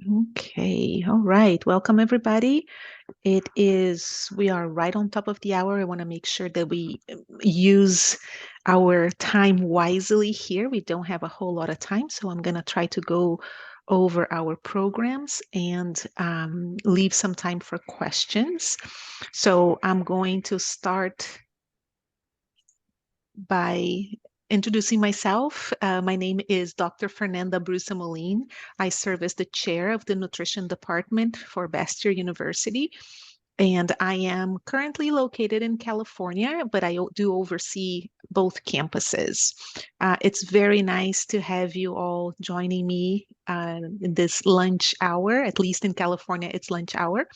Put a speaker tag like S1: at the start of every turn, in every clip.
S1: Okay, all right. Welcome, everybody. We are right on top of the hour. I want to make sure that we use our time wisely here. We don't have a whole lot of time, so I'm going to try to go over our programs and leave some time for questions. So I'm going to start by introducing myself. My name is Dr. Fernanda Brusa-Moline. I serve as the chair of the nutrition department for Bastyr University. And I am currently located in California, but I do oversee both campuses. It's very nice to have you all joining me in this lunch hour. At least in California, it's lunch hour.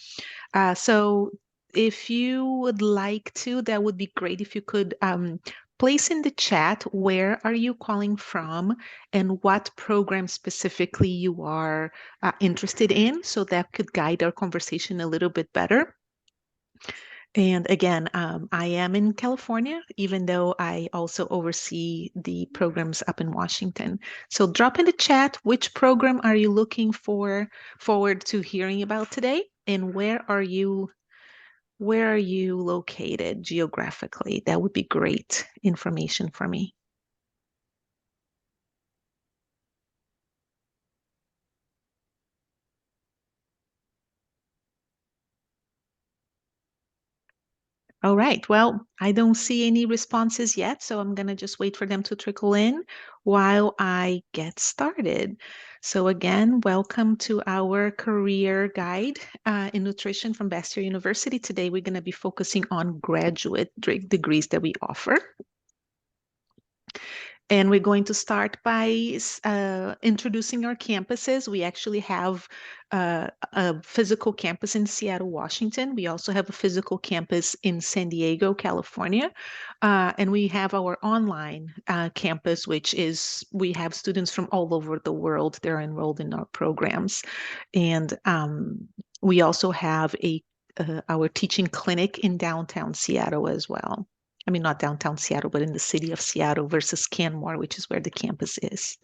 S1: So if you would like to, that would be great if you could place in the chat where are you calling from and what program specifically you are interested in, so that could guide our conversation a little bit better. And again, I am in California, even though I also oversee the programs up in Washington. So drop in the chat, which program are you looking forward to hearing about today? And where are you located geographically? That would be great information for me. All right. Well, I don't see any responses yet, so I'm going to just wait for them to trickle in while I get started. So again, welcome to our career guide in nutrition from Bastyr University. Today, we're going to be focusing on graduate degrees that we offer. And we're going to start by introducing our campuses. We actually have a physical campus in Seattle, Washington. We also have a physical campus in San Diego, California. And we have our online campus, which is, we have students from all over the world. They're enrolled in our programs. And we also have our teaching clinic in downtown Seattle as well. I mean, not downtown Seattle, but in the city of Seattle versus Canmore, which is where the campus is.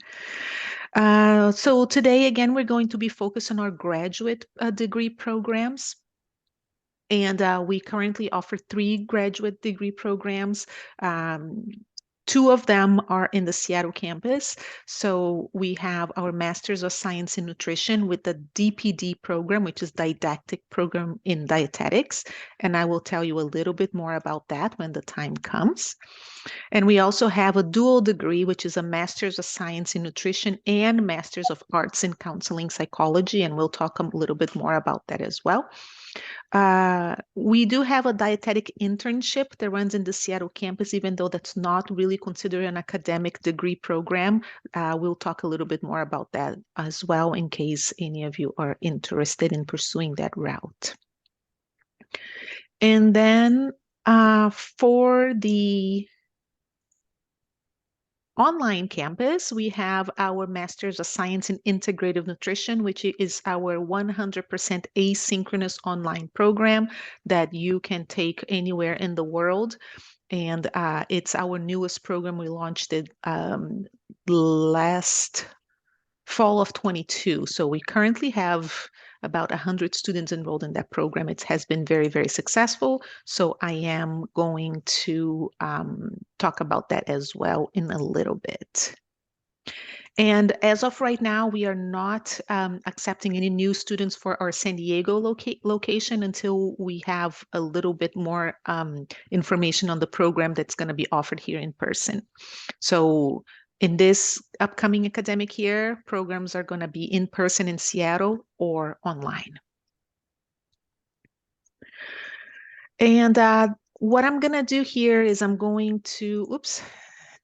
S1: So today, again, we're going to be focused on our graduate degree programs. And we currently offer 3 graduate degree programs. 2 of them are in the Seattle campus. So we have our Masters of Science in Nutrition with the DPD program, which is Didactic Program in Dietetics. And I will tell you a little bit more about that when the time comes. And we also have a dual degree, which is a Master's of Science in Nutrition and Master's of Arts in Counseling Psychology. And we'll talk a little bit more about that as well. We do have a dietetic internship that runs in the Seattle campus, even though that's not really considered an academic degree program. We'll talk a little bit more about that as well in case any of you are interested in pursuing that route. And then for the online campus, we have our Masters of Science in Integrative Nutrition, which is our 100% asynchronous online program that you can take anywhere in the world. And it's our newest program. We launched it last fall of 22. So we currently have about 100 students enrolled in that program. It has been very, very successful. So I am going to talk about that as well in a little bit. And as of right now, we are not accepting any new students for our San Diego location until we have a little bit more information on the program that's going to be offered here in person. So in this upcoming academic year, programs are going to be in person in Seattle or online. And what I'm going to do here is I'm going to, oops,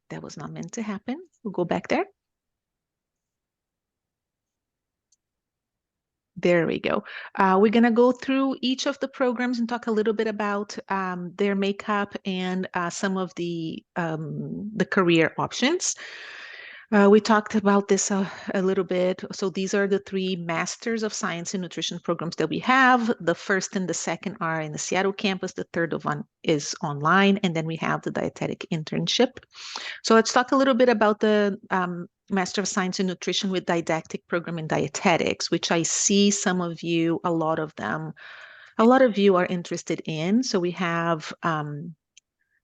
S1: that was not meant to happen. We'll go back there. There we go. We're going to go through each of the programs and talk a little bit about their makeup and some of the career options. We talked about this a little bit. So these are the 3 Masters of Science in Nutrition programs that we have. The first and the second are in the Seattle campus. The third one is online. And then we have the dietetic internship. So let's talk a little bit about the Master of Science in Nutrition with didactic program in dietetics, which I see some of you, a lot of you are interested in. So we have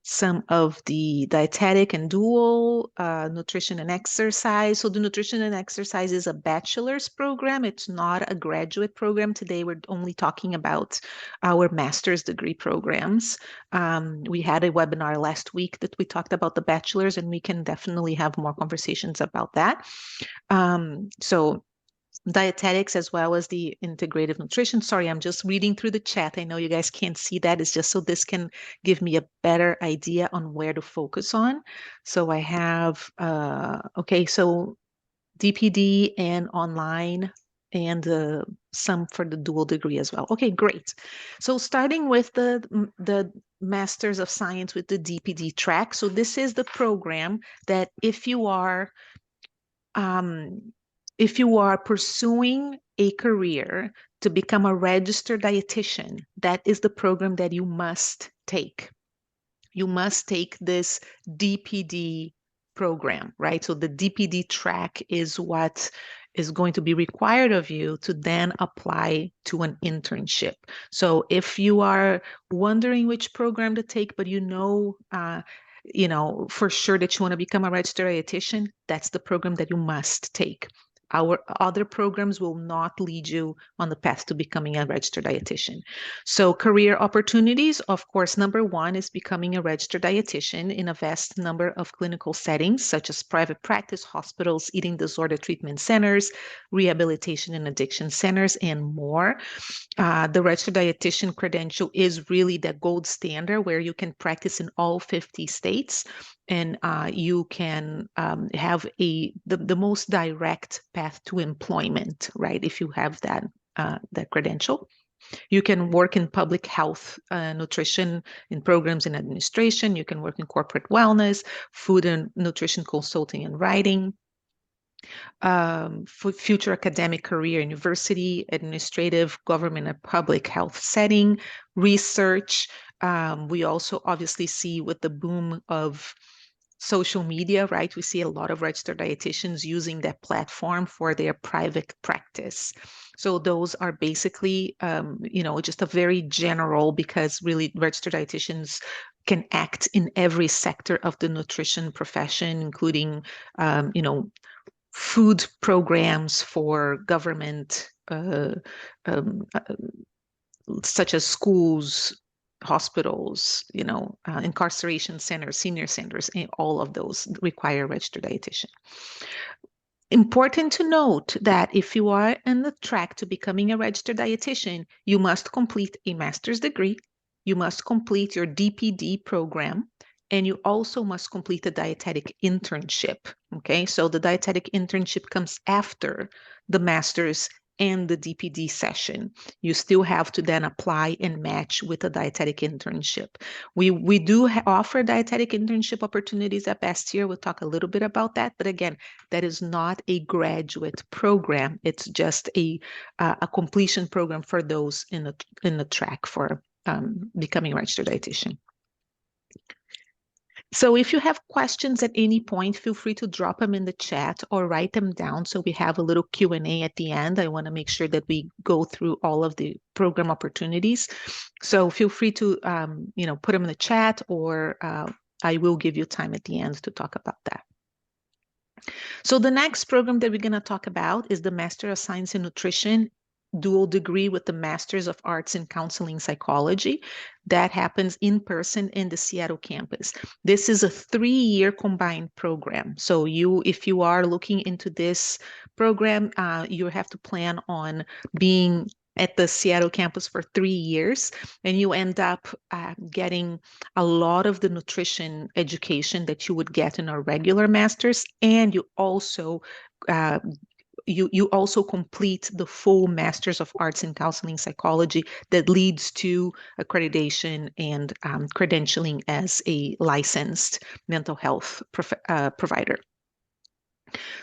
S1: some of the dietetic and dual nutrition and exercise. So the nutrition and exercise is a bachelor's program. It's not a graduate program. Today we're only talking about our master's degree programs. We had a webinar last week that we talked about the bachelor's, and we can definitely have more conversations about that. So dietetics as well as the integrative nutrition. Sorry, I'm just reading through the chat. I know you guys can't see that. It's just so this can give me a better idea on where to focus on. So I have, okay, so DPD and online and some for the dual degree as well. Okay, great. So starting with the Masters of Science with the DPD track. So this is the program that um, if you are pursuing a career to become a registered dietitian, that is the program that you must take. You must take this DPD program, right? So the DPD track is what is going to be required of you to then apply to an internship. So if you are wondering which program to take, but you know for sure that you want to become a registered dietitian, that's the program that you must take. Our other programs will not lead you on the path to becoming a registered dietitian. So career opportunities, of course, number one is becoming a registered dietitian in a vast number of clinical settings, such as private practice, hospitals, eating disorder treatment centers, rehabilitation and addiction centers, and more. The registered dietitian credential is really the gold standard where you can practice in all 50 states, and you can have the most direct path to employment, right? If you have that credential. You can work in public health, nutrition in programs and administration. You can work in corporate wellness, food and nutrition consulting and writing, for future academic career, university, administrative, government, and public health setting, research. We also obviously see with the boom of social media, right? We see a lot of registered dietitians using that platform for their private practice. So those are basically, just a very general, because really registered dietitians can act in every sector of the nutrition profession, including, food programs for government, such as schools, hospitals, incarceration centers, senior centers, and all of those require a registered dietitian. Important to note that if you are on the track to becoming a registered dietitian, you must complete a master's degree, you must complete your DPD program, and you also must complete a dietetic internship. Okay, so the dietetic internship comes after the master's and the DPD session. You still have to then apply and match with a dietetic internship. We do offer dietetic internship opportunities at Bastyr. We'll talk a little bit about that, but again, that is not a graduate program. It's just a completion program for those in the track for becoming a registered dietitian. So if you have questions at any point, feel free to drop them in the chat or write them down so we have a little Q&A at the end. I want to make sure that we go through all of the program opportunities. So feel free to put them in the chat, or I will give you time at the end to talk about that. So the next program that we're going to talk about is the Master of Science in Nutrition dual degree with the Masters of Arts in Counseling Psychology. That happens in person in the Seattle campus. This is a 3-year combined program. So if you are looking into this program, you have to plan on being at the Seattle campus for 3 years, and you end up getting a lot of the nutrition education that you would get in a regular master's, and you also you also complete the full Masters of Arts in Counseling Psychology that leads to accreditation and credentialing as a licensed mental health provider.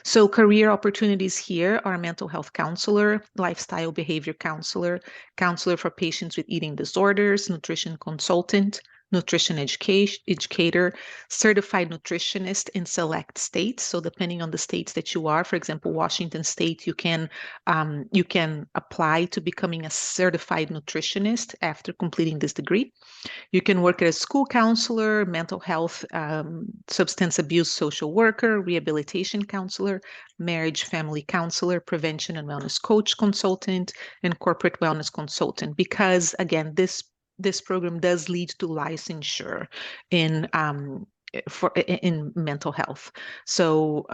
S1: So career opportunities here are mental health counselor, lifestyle behavior counselor, counselor for patients with eating disorders, nutrition consultant, nutrition educator, certified nutritionist in select states. So depending on the states that you are, for example, Washington State, you can apply to becoming a certified nutritionist after completing this degree. You can work as a school counselor, mental health, substance abuse social worker, rehabilitation counselor, marriage family counselor, prevention and wellness coach consultant, and corporate wellness consultant. Because again, this program does lead to licensure in in mental health. So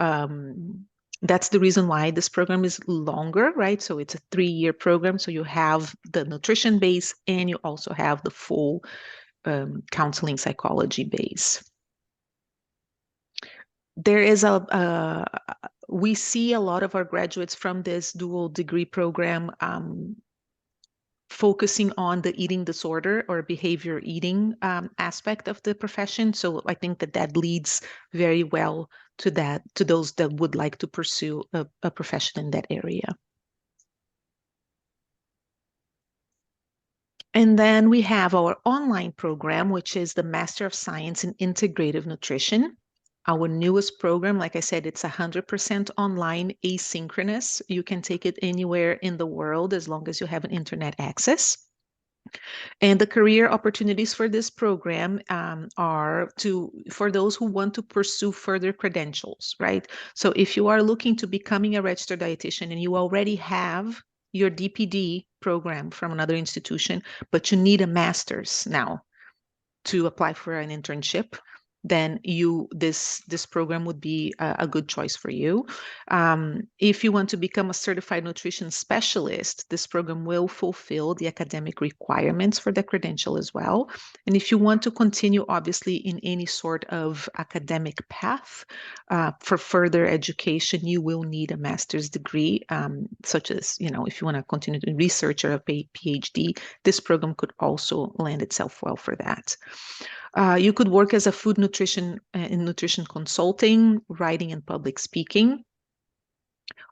S1: that's the reason why this program is longer, right? So it's a 3-year program. So you have the nutrition base and you also have the full counseling psychology base. There is we see a lot of our graduates from this dual degree program focusing on the eating disorder or behavior eating aspect of the profession. So I think that leads very well to those that would like to pursue a profession in that area. And then we have our online program, which is the Master of Science in Integrative Nutrition. Our newest program, like I said, it's 100% online, asynchronous. You can take it anywhere in the world as long as you have an internet access. And the career opportunities for this program are for those who want to pursue further credentials, right? So if you are looking to becoming a registered dietitian and you already have your DPD program from another institution, but you need a master's now to apply for an internship, then this program would be a good choice for you. If you want to become a certified nutrition specialist, this program will fulfill the academic requirements for the credential as well. And if you want to continue, obviously, in any sort of academic path for further education, you will need a master's degree, such as, if you want to continue to research or a PhD, this program could also lend itself well for that. You could work as a food nutrition in nutrition consulting, writing and public speaking.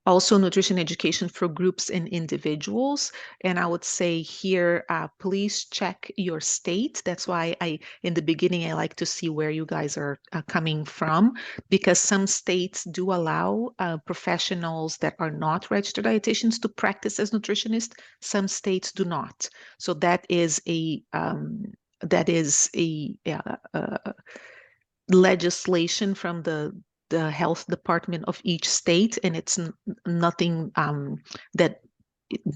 S1: Also nutrition education for groups and individuals. And I would say here, please check your state. That's why in the beginning, I like to see where you guys are coming from, because some states do allow professionals that are not registered dietitians to practice as nutritionists. Some states do not. So that is a legislation from the health department of each state, and it's nothing that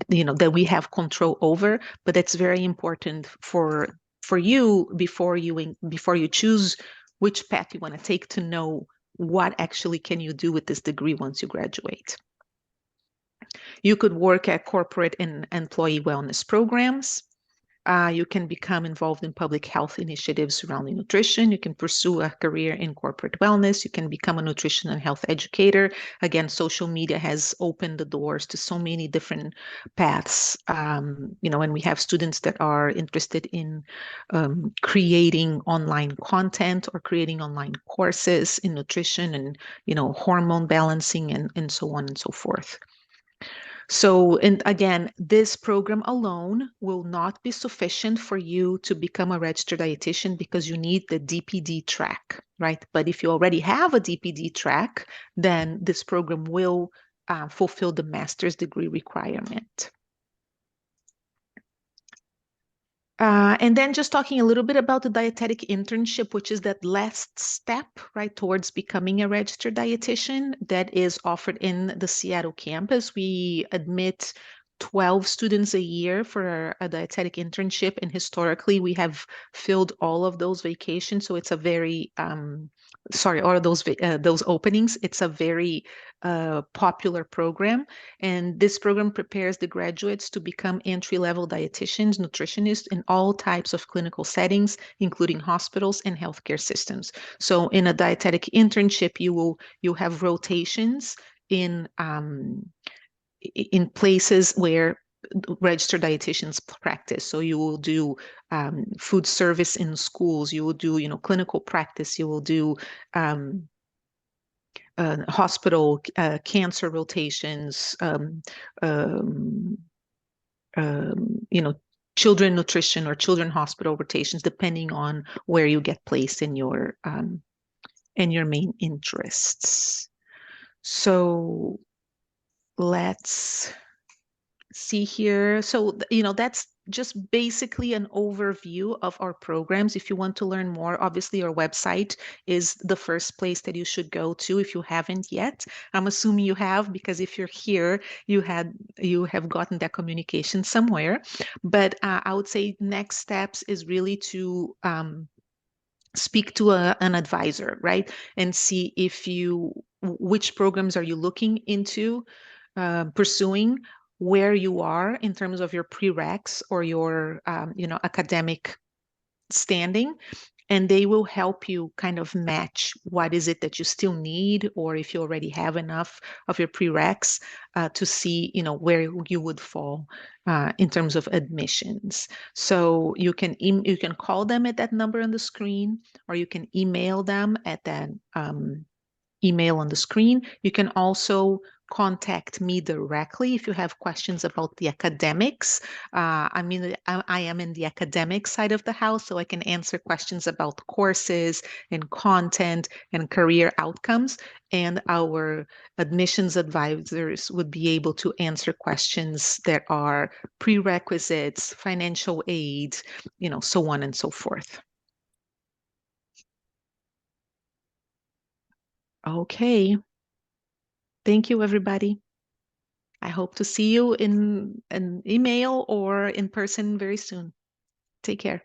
S1: that we have control over. But it's very important for you before you choose which path you want to take to know what actually can you do with this degree once you graduate. You could work at corporate and employee wellness programs. You can become involved in public health initiatives surrounding nutrition. You can pursue a career in corporate wellness. You can become a nutrition and health educator. Again, social media has opened the doors to so many different paths. And we have students that are interested in creating online content or creating online courses in nutrition and, hormone balancing and so on and so forth. So, and again, this program alone will not be sufficient for you to become a registered dietitian because you need the DPD track, right? But if you already have a DPD track, then this program will fulfill the master's degree requirement. And then just talking a little bit about the dietetic internship, which is that last step, right, towards becoming a registered dietitian that is offered in the Seattle campus. We admit 12 students a year for a dietetic internship, and historically we have filled all of those vacations. So it's a very, all of those openings. It's a very popular program. And this program prepares the graduates to become entry-level dietitians, nutritionists in all types of clinical settings, including hospitals and healthcare systems. So in a dietetic internship, you have rotations in places where registered dietitians practice. So you will do food service in schools, you will do, clinical practice, you will do hospital cancer rotations, um, children nutrition or children hospital rotations, depending on where you get placed in your main interests. So let's see here. So, that's just basically an overview of our programs. If you want to learn more, obviously our website is the first place that you should go to if you haven't yet. I'm assuming you have, because if you're here, you have gotten that communication somewhere. But I would say next steps is really to speak to an advisor, right? And see which programs are you looking into pursuing, where you are in terms of your prereqs or your, academic standing, and they will help you kind of match what is it that you still need, or if you already have enough of your prereqs to see, where you would fall in terms of admissions. So you can call them at that number on the screen, or you can email them at that email on the screen. You can also contact me directly if you have questions about the academics. I am in the academic side of the house, so I can answer questions about courses and content and career outcomes. And our admissions advisors would be able to answer questions that are prerequisites, financial aid, so on and so forth. Okay. Thank you, everybody. I hope to see you in an email or in person very soon. Take care.